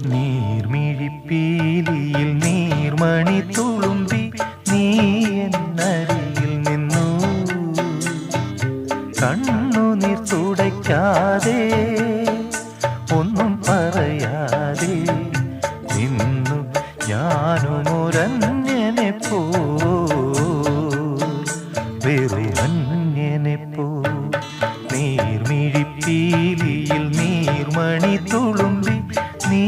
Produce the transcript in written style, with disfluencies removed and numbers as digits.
നീർമിഴിപ്പീലിയിൽ നീർമണി തുളുമ്പി നീ എന്നരികിൽ നിന്നു. കണ്ണുനീർ തുടയ്ക്കാതെ ഒന്നും പറയാതെ നിന്നു ഞാനുമൊരന്യനെ പോ, വെറും അന്യനെ പോ. നീർമിഴിപ്പീലിയിൽ നീർമണി തുളുമ്പി നീ